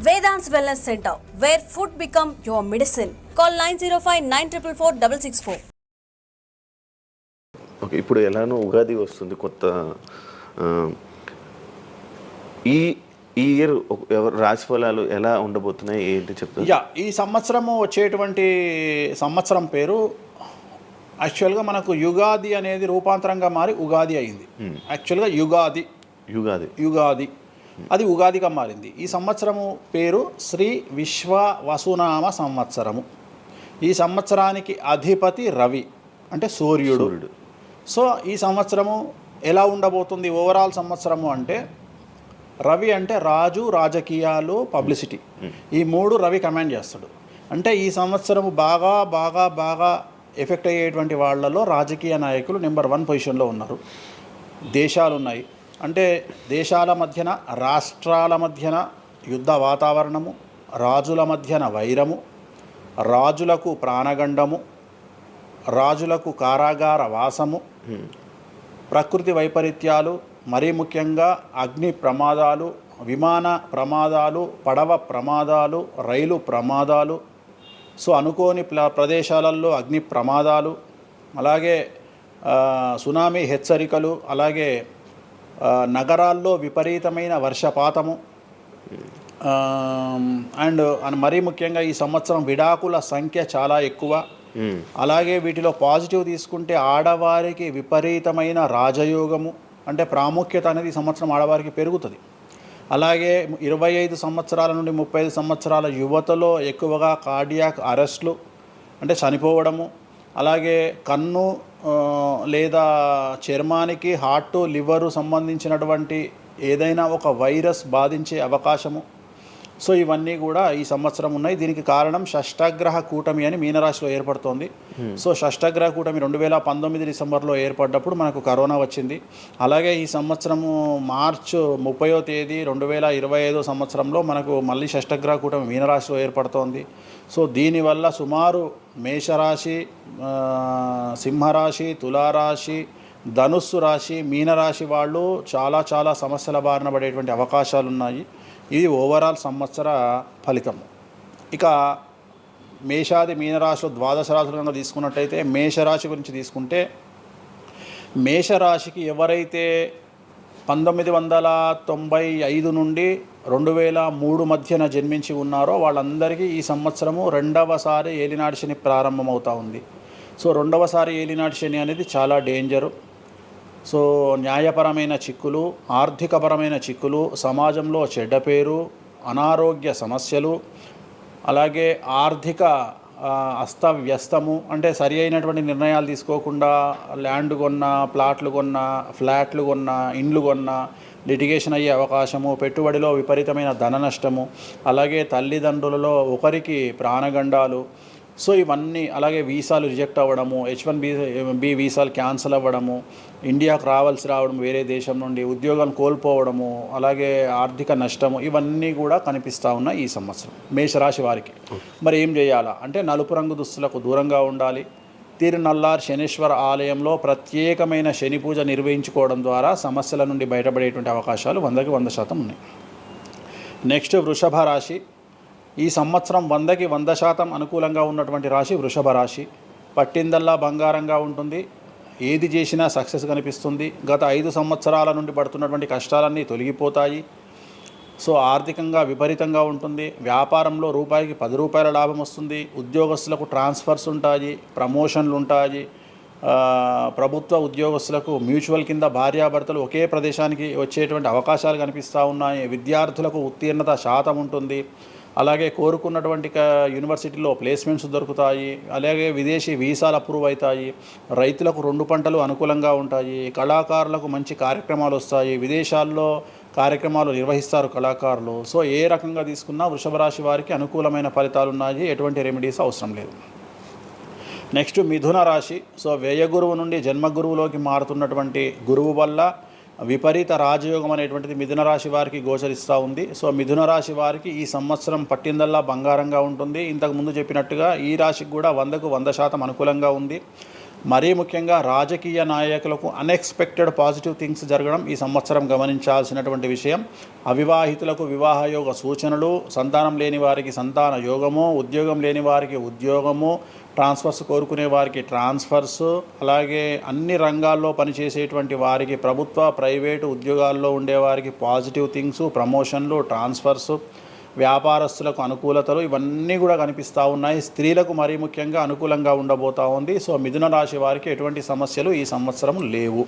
Vedant's Wellness Center, where food become your medicine. Call 905-944-664. Okay, ఇప్పుడు ఎలానో ఉగాది వస్తుంది కొత్త. ఈ ఇయర్ రాశి ఫలాలు ఎలా ఉండబోతున్నాయి ఏంటి చెప్తారు? ఈ సంవత్సరము వచ్చేటువంటి సంవత్సరం పేరు యాక్చువల్గా మనకు యుగాది అనేది రూపాంతరంగా మారి ఉగాది అయింది. యాక్చువల్గా యుగాది అది ఉగాదిగా మారింది. ఈ సంవత్సరము పేరు శ్రీ విశ్వ వసునామ సంవత్సరము. ఈ సంవత్సరానికి అధిపతి రవి అంటే సూర్యుడు. సో ఈ సంవత్సరము ఎలా ఉండబోతుంది ఓవరాల్ సంవత్సరము అంటే, రవి అంటే రాజు, రాజకీయాలు, పబ్లిసిటీ, ఈ మూడు రవి కమాండ్ చేస్తాడు. అంటే ఈ సంవత్సరము బాగా బాగా బాగా ఎఫెక్ట్ అయ్యేటువంటి వాళ్ళలో రాజకీయ నాయకులు నెంబర్ 1 పొజిషన్లో ఉన్నారు. దేశాలు ఉన్నాయి, అంటే దేశాల మధ్యన, రాష్ట్రాల మధ్యన యుద్ధ వాతావరణము, రాజుల మధ్యన వైరము, రాజులకు ప్రాణగండము, రాజులకు కారాగార వాసము, ప్రకృతి వైపరీత్యాలు, మరీ ముఖ్యంగా అగ్ని ప్రమాదాలు, విమాన ప్రమాదాలు, పడవ ప్రమాదాలు, రైలు ప్రమాదాలు, సో అనుకోని ప్రదేశాలలో అగ్ని ప్రమాదాలు, అలాగే సునామీ హెచ్చరికలు, అలాగే నగరాల్లో విపరీతమైన వర్షపాతము, అండ్ మరీ ముఖ్యంగా ఈ సంవత్సరం విడాకుల సంఖ్య చాలా ఎక్కువ. అలాగే వీటిలో పాజిటివ్ తీసుకుంటే ఆడవారికి విపరీతమైన రాజయోగము, అంటే ప్రాముఖ్యత అనేది ఈ సంవత్సరం ఆడవారికి పెరుగుతుంది. అలాగే 25 సంవత్సరాల నుండి 35 సంవత్సరాల యువతలో ఎక్కువగా కార్డియాక్ అరెస్ట్లు అంటే చనిపోవడము, అలాగే కన్ను లేదా చర్మానికి హార్ట్, లివరు సంబంధించినటువంటి ఏదైనా ఒక వైరస్ బాధించే అవకాశము. సో ఇవన్నీ కూడా ఈ సంవత్సరం ఉన్నాయి. దీనికి కారణం షష్టగ్రహ కూటమి అని మీనరాశిలో ఏర్పడుతోంది. సో షష్టగ్రహ కూటమి 2019 డిసెంబర్లో ఏర్పడ్డప్పుడు మనకు కరోనా వచ్చింది. అలాగే ఈ సంవత్సరము మార్చ్ 30వ తేదీ 2025 సంవత్సరంలో మనకు మళ్ళీ షష్టగ్రహ కూటమి మీనరాశిలో ఏర్పడుతోంది. సో దీనివల్ల సుమారు మేషరాశి, సింహరాశి, తులారాశి, ధనుస్సు రాశి, మీనరాశి వాళ్ళు చాలా చాలా సమస్యల బారిన పడేటువంటి అవకాశాలు ఉన్నాయి. ఇది ఓవరాల్ సంవత్సర ఫలితము. ఇక మేషాది మీనరాశిలో ద్వాదశ రాశులు కనుక తీసుకున్నట్టయితే, మేషరాశి గురించి తీసుకుంటే, మేషరాశికి ఎవరైతే 1995 నుండి 2003 మధ్యన జన్మించి ఉన్నారో వాళ్ళందరికీ ఈ సంవత్సరము రెండవసారి ఏలినాటి శని ప్రారంభమవుతూ ఉంది. సో రెండవసారి ఏలినాటి శని అనేది చాలా డేంజరు. సో న్యాయపరమైన చిక్కులు, ఆర్థికపరమైన చిక్కులు, సమాజంలో చెడ్డ పేరు, అనారోగ్య సమస్యలు, అలాగే ఆర్థిక అస్తవ్యస్తము, అంటే సరి అయినటువంటి నిర్ణయాలు తీసుకోకుండా ల్యాండ్ కొన్నా, ప్లాట్లు కొన్నా, ఫ్లాట్లు కొన్నా, ఇండ్లు కొన్నా లిటిగేషన్ అయ్యే అవకాశము, పెట్టుబడిలో విపరీతమైన ధన నష్టము, అలాగే తల్లిదండ్రులలో ఒకరికి ప్రాణగండాలు. సో ఇవన్నీ, అలాగే వీసాలు రిజెక్ట్ అవ్వడము, H1B వీసాలు క్యాన్సిల్ అవ్వడము, ఇండియాకు రావడం వేరే దేశం నుండి, ఉద్యోగం కోల్పోవడము, అలాగే ఆర్థిక నష్టము, ఇవన్నీ కూడా కనిపిస్తూ ఉన్నాయి ఈ సంవత్సరం మేషరాశి వారికి. మరి ఏం చేయాలా అంటే, నలుపు రంగు దుస్తులకు దూరంగా ఉండాలి. తిరునల్లార్ శనీశ్వర ఆలయంలో ప్రత్యేకమైన శని పూజ నిర్వహించుకోవడం ద్వారా సమస్యల నుండి బయటపడేటువంటి అవకాశాలు 100కి 100% ఉన్నాయి. నెక్స్ట్ వృషభ రాశి. ఈ సంవత్సరం 100కి 100% అనుకూలంగా ఉన్నటువంటి రాశి వృషభ రాశి. పట్టిందల్లా బంగారంగా ఉంటుంది, ఏది చేసినా సక్సెస్ కనిపిస్తుంది. గత 5 సంవత్సరాల నుండి పడుతున్నటువంటి కష్టాలన్నీ తొలగిపోతాయి. సో ఆర్థికంగా విపరీతంగా ఉంటుంది. వ్యాపారంలో రూపాయికి 10 రూపాయల లాభం వస్తుంది. ఉద్యోగస్తులకు ట్రాన్స్ఫర్స్ ఉంటాయి, ప్రమోషన్లు ఉంటాయి. ప్రభుత్వ ఉద్యోగస్తులకు మ్యూచువల్ కింద భార్యాభర్తలు ఒకే ప్రదేశానికి వచ్చేటువంటి అవకాశాలు కనిపిస్తూ ఉన్నాయి. విద్యార్థులకు ఉత్తీర్ణత శాతం ఉంటుంది. అలాగే కోరుకున్నటువంటి యూనివర్సిటీలో ప్లేస్మెంట్స్ దొరుకుతాయి. అలాగే విదేశీ వీసాలు అప్రూవ్ అవుతాయి. రైతులకు 2 పంటలు అనుకూలంగా ఉంటాయి. కళాకారులకు మంచి కార్యక్రమాలు వస్తాయి. విదేశాల్లో కార్యక్రమాలు నిర్వహిస్తారు కళాకారులు. సో ఏ రకంగా తీసుకున్నా వృషభ రాశి వారికి అనుకూలమైన ఫలితాలు ఉన్నాయి, ఎటువంటి రెమెడీస్ అవసరం లేదు. నెక్స్ట్ మిథున రాశి. సో వ్యయ గురువు నుండి జన్మ గురువులోకి మారుతున్నటువంటి గురువు వల్ల విపరీత రాజయోగం అనేటువంటిది మిథున రాశి వారికి గోచరిస్తూ ఉంది. సో మిథున రాశి వారికి ఈ సంవత్సరం పట్టిందల్లా బంగారంగా ఉంటుంది. ఇంతకుముందు చెప్పినట్టుగా ఈ రాశికి కూడా 100కు 100% అనుకూలంగా ఉంది. మరీ ముఖ్యంగా రాజకీయ నాయకులకు అన్ఎక్స్పెక్టెడ్ పాజిటివ్ థింగ్స్ జరగడం ఈ సంవత్సరం గమనించాల్సినటువంటి విషయం. అవివాహితులకు వివాహయోగ సూచనలు, సంతానం లేని వారికి సంతాన యోగము, ఉద్యోగం లేని వారికి ఉద్యోగము, ట్రాన్స్ఫర్స్ కోరుకునే వారికి ట్రాన్స్ఫర్స్, అలాగే అన్ని రంగాల్లో పనిచేసేటువంటి వారికి ప్రభుత్వ ప్రైవేటు ఉద్యోగాల్లో ఉండేవారికి పాజిటివ్ థింగ్స్, ప్రమోషన్లు, ట్రాన్స్ఫర్స్, వ్యాపారస్తులకు అనుకూలతలు ఇవన్నీ కూడా కనిపిస్తూ ఉన్నాయి. స్త్రీలకు మరీ ముఖ్యంగా అనుకూలంగా ఉండబోతూ ఉంది. సో మిథున రాశి వారికి ఎటువంటి సమస్యలు ఈ సంవత్సరం లేవు.